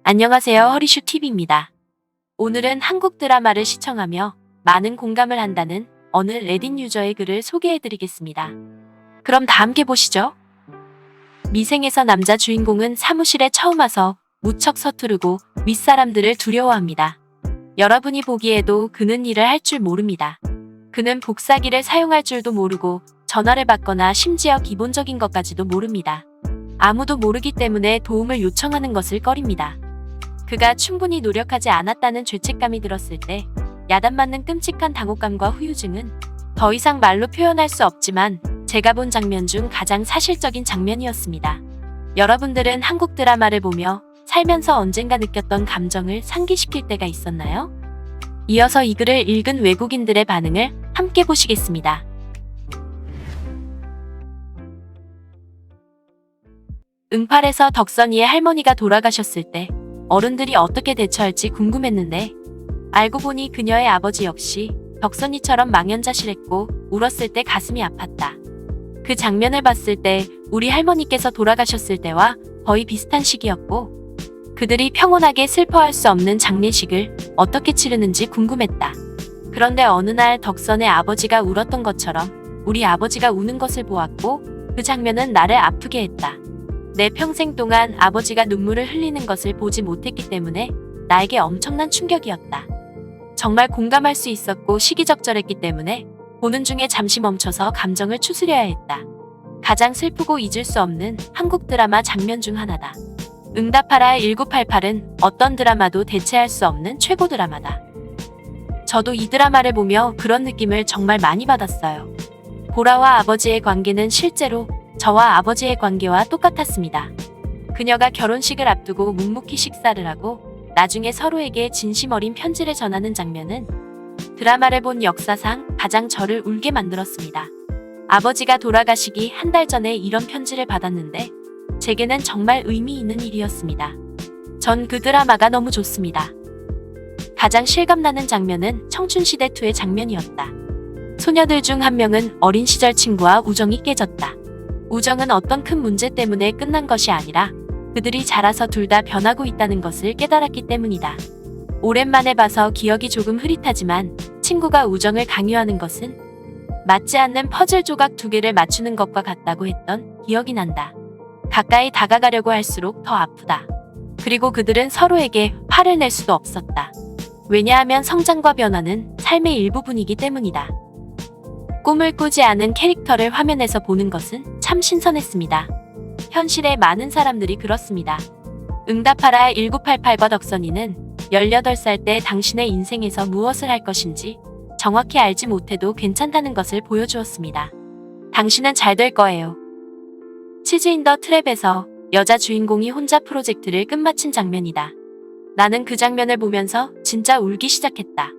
안녕하세요. 허리슈TV입니다. 오늘은 한국 드라마를 시청하며 많은 공감을 한다는 어느 레딧 유저의 글을 소개해드리겠습니다. 그럼 다 함께 보시죠. 미생에서 남자 주인공은 사무실에 처음 와서 무척 서투르고 윗사람들을 두려워합니다. 여러분이 보기에도 그는 일을 할 줄 모릅니다. 그는 복사기를 사용할 줄도 모르고 전화를 받거나 심지어 기본적인 것까지도 모릅니다. 아무도 모르기 때문에 도움을 요청하는 것을 꺼립니다. 그가 충분히 노력하지 않았다는 죄책감이 들었을 때 야단맞는 끔찍한 당혹감과 후유증은 더 이상 말로 표현할 수 없지만 제가 본 장면 중 가장 사실적인 장면이었습니다. 여러분들은 한국 드라마를 보며 살면서 언젠가 느꼈던 감정을 상기시킬 때가 있었나요? 이어서 이 글을 읽은 외국인들의 반응을 함께 보시겠습니다. 응팔에서 덕선이의 할머니가 돌아가셨을 때 어른들이 어떻게 대처할지 궁금했는데 알고 보니 그녀의 아버지 역시 덕선이처럼 망연자실했고 울었을 때 가슴이 아팠다. 그 장면을 봤을 때 우리 할머니께서 돌아가셨을 때와 거의 비슷한 시기였고 그들이 평온하게 슬퍼할 수 없는 장례식을 어떻게 치르는지 궁금했다. 그런데 어느 날 덕선의 아버지가 울었던 것처럼 우리 아버지가 우는 것을 보았고 그 장면은 나를 아프게 했다. 내 평생 동안 아버지가 눈물을 흘리는 것을 보지 못했기 때문에 나에게 엄청난 충격이었다. 정말 공감할 수 있었고 시기적절했기 때문에 보는 중에 잠시 멈춰서 감정을 추스려야 했다. 가장 슬프고 잊을 수 없는 한국 드라마 장면 중 하나다. 응답하라 1988은 어떤 드라마도 대체할 수 없는 최고 드라마다. 저도 이 드라마를 보며 그런 느낌을 정말 많이 받았어요. 보라와 아버지의 관계는 실제로 저와 아버지의 관계와 똑같았습니다. 그녀가 결혼식을 앞두고 묵묵히 식사를 하고 나중에 서로에게 진심 어린 편지를 전하는 장면은 드라마를 본 역사상 가장 저를 울게 만들었습니다. 아버지가 돌아가시기 한 달 전에 이런 편지를 받았는데 제게는 정말 의미 있는 일이었습니다. 전 그 드라마가 너무 좋습니다. 가장 실감나는 장면은 청춘시대2의 장면이었다. 소녀들 중 한 명은 어린 시절 친구와 우정이 깨졌다. 우정은 어떤 큰 문제 때문에 끝난 것이 아니라 그들이 자라서 둘 다 변하고 있다는 것을 깨달았기 때문이다. 오랜만에 봐서 기억이 조금 흐릿하지만 친구가 우정을 강요하는 것은 맞지 않는 퍼즐 조각 2개를 맞추는 것과 같다고 했던 기억이 난다. 가까이 다가가려고 할수록 더 아프다. 그리고 그들은 서로에게 화를 낼 수도 없었다. 왜냐하면 성장과 변화는 삶의 일부분이기 때문이다. 꿈을 꾸지 않은 캐릭터를 화면에서 보는 것은 참 신선했습니다. 현실의 많은 사람들이 그렇습니다. 응답하라 1988과 덕선이는 18살 때 당신의 인생에서 무엇을 할 것인지 정확히 알지 못해도 괜찮다는 것을 보여주었습니다. 당신은 잘 될 거예요. 치즈 인 더 트랩에서 여자 주인공이 혼자 프로젝트를 끝마친 장면이다. 나는 그 장면을 보면서 진짜 울기 시작했다.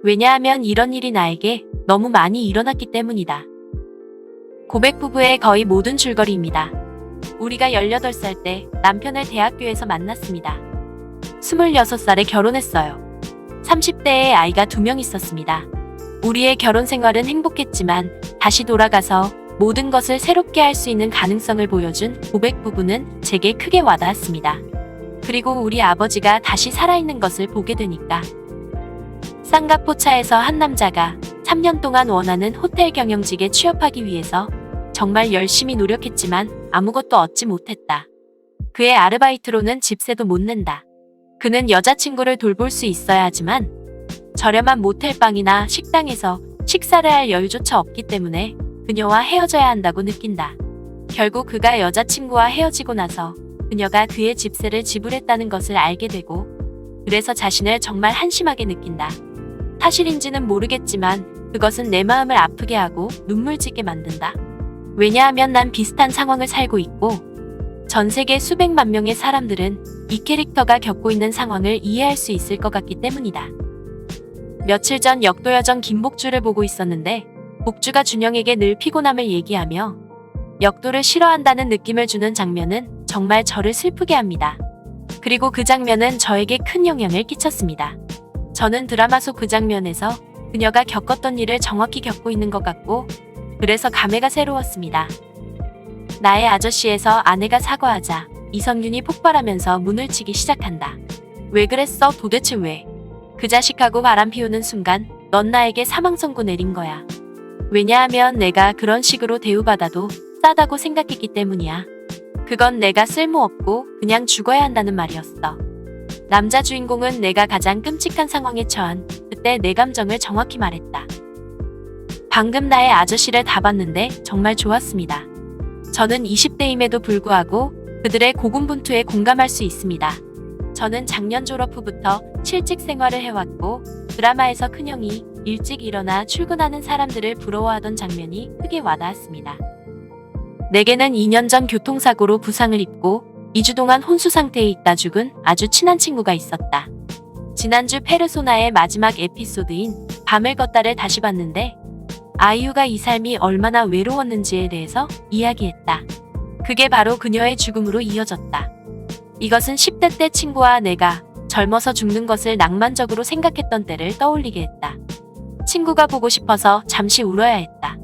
왜냐하면 이런 일이 나에게 너무 많이 일어났기 때문이다. 고백 부부의 거의 모든 줄거리입니다. 우리가 18살 때 남편을 대학교에서 만났습니다. 26살에 결혼했어요. 30대에 아이가 2명 있었습니다. 우리의 결혼 생활은 행복했지만 다시 돌아가서 모든 것을 새롭게 할 수 있는 가능성을 보여준 고백 부부는 제게 크게 와닿았습니다. 그리고 우리 아버지가 다시 살아있는 것을 보게 되니까. 쌍가포차에서 한 남자가 3년 동안 원하는 호텔 경영직에 취업하기 위해서 정말 열심히 노력했지만 아무것도 얻지 못했다. 그의 아르바이트로는 집세도 못 낸다. 그는 여자친구를 돌볼 수 있어야 하지만 저렴한 모텔방이나 식당에서 식사를 할 여유조차 없기 때문에 그녀와 헤어져야 한다고 느낀다. 결국 그가 여자친구와 헤어지고 나서 그녀가 그의 집세를 지불했다는 것을 알게 되고 그래서 자신을 정말 한심하게 느낀다. 사실인지는 모르겠지만 그것은 내 마음을 아프게 하고 눈물 짓게 만든다. 왜냐하면 난 비슷한 상황을 살고 있고 전 세계 수백만 명의 사람들은 이 캐릭터가 겪고 있는 상황을 이해할 수 있을 것 같기 때문이다. 며칠 전 역도여정 김복주를 보고 있었는데 복주가 준영에게 늘 피곤함을 얘기하며 역도를 싫어한다는 느낌을 주는 장면은 정말 저를 슬프게 합니다. 그리고 그 장면은 저에게 큰 영향을 끼쳤습니다. 저는 드라마 속 그 장면에서 그녀가 겪었던 일을 정확히 겪고 있는 것 같고 그래서 감회가 새로웠습니다. 나의 아저씨에서 아내가 사과하자 이성균이 폭발하면서 문을 치기 시작한다. 왜 그랬어? 도대체 왜? 그 자식하고 바람 피우는 순간 넌 나에게 사망 선고 내린 거야. 왜냐하면 내가 그런 식으로 대우받아도 싸다고 생각했기 때문이야. 그건 내가 쓸모없고 그냥 죽어야 한다는 말이었어. 남자 주인공은 내가 가장 끔찍한 상황에 처한 그때 내 감정을 정확히 말했다. 방금 나의 아저씨를 다 봤는데 정말 좋았습니다. 저는 20대임에도 불구하고 그들의 고군분투에 공감할 수 있습니다. 저는 작년 졸업 후부터 실직 생활을 해왔고 드라마에서 큰형이 일찍 일어나 출근하는 사람들을 부러워하던 장면이 크게 와닿았습니다. 내게는 2년 전 교통사고로 부상을 입고 2주 동안 혼수 상태에 있다 죽은 아주 친한 친구가 있었다. 지난주 페르소나의 마지막 에피소드인 밤을 걷다를 다시 봤는데 아이유가 이 삶이 얼마나 외로웠는지에 대해서 이야기했다. 그게 바로 그녀의 죽음으로 이어졌다. 이것은 10대 때 친구와 내가 젊어서 죽는 것을 낭만적으로 생각했던 때를 떠올리게 했다. 친구가 보고 싶어서 잠시 울어야 했다.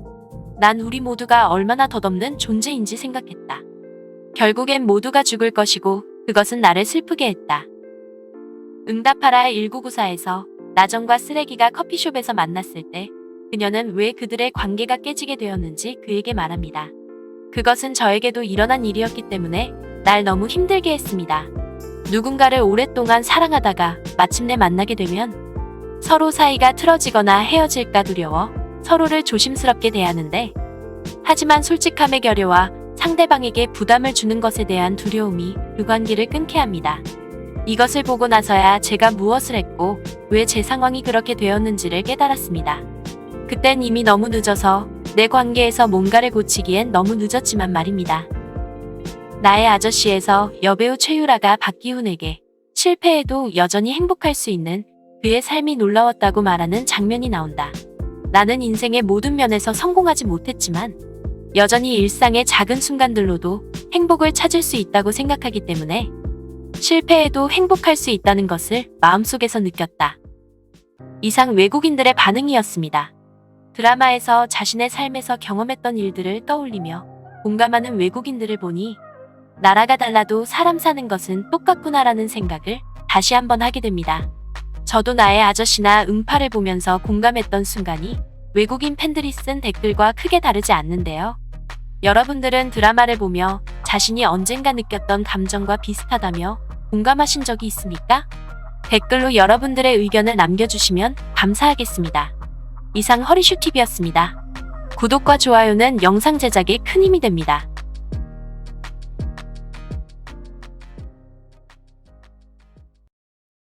난 우리 모두가 얼마나 덧없는 존재인지 생각했다. 결국엔 모두가 죽을 것이고 그것은 나를 슬프게 했다. 응답하라 1994에서 나정과 쓰레기가 커피숍에서 만났을 때 그녀는 왜 그들의 관계가 깨지게 되었는지 그에게 말합니다. 그것은 저에게도 일어난 일이었기 때문에 날 너무 힘들게 했습니다. 누군가를 오랫동안 사랑하다가 마침내 만나게 되면 서로 사이가 틀어지거나 헤어질까 두려워 서로를 조심스럽게 대하는데 하지만 솔직함의 결여와 상대방에게 부담을 주는 것에 대한 두려움이 그 관계를 끊게 합니다. 이것을 보고 나서야 제가 무엇을 했고 왜 제 상황이 그렇게 되었는지를 깨달았습니다. 그땐 이미 너무 늦어서 내 관계에서 뭔가를 고치기엔 너무 늦었지만 말입니다. 나의 아저씨에서 여배우 최유라가 박기훈에게 실패해도 여전히 행복할 수 있는 그의 삶이 놀라웠다고 말하는 장면이 나온다. 나는 인생의 모든 면에서 성공하지 못했지만 여전히 일상의 작은 순간들로도 행복을 찾을 수 있다고 생각하기 때문에 실패해도 행복할 수 있다는 것을 마음속에서 느꼈다. 이상 외국인들의 반응이었습니다. 드라마에서 자신의 삶에서 경험했던 일들을 떠올리며 공감하는 외국인들을 보니 나라가 달라도 사람 사는 것은 똑같구나라는 생각을 다시 한번 하게 됩니다. 저도 나의 아저씨나 응팔을 보면서 공감했던 순간이 외국인 팬들이 쓴 댓글과 크게 다르지 않는데요. 여러분들은 드라마를 보며 자신이 언젠가 느꼈던 감정과 비슷하다며 공감하신 적이 있습니까? 댓글로 여러분들의 의견을 남겨주시면 감사하겠습니다. 이상 허리슈TV였습니다. 구독과 좋아요는 영상 제작에 큰 힘이 됩니다.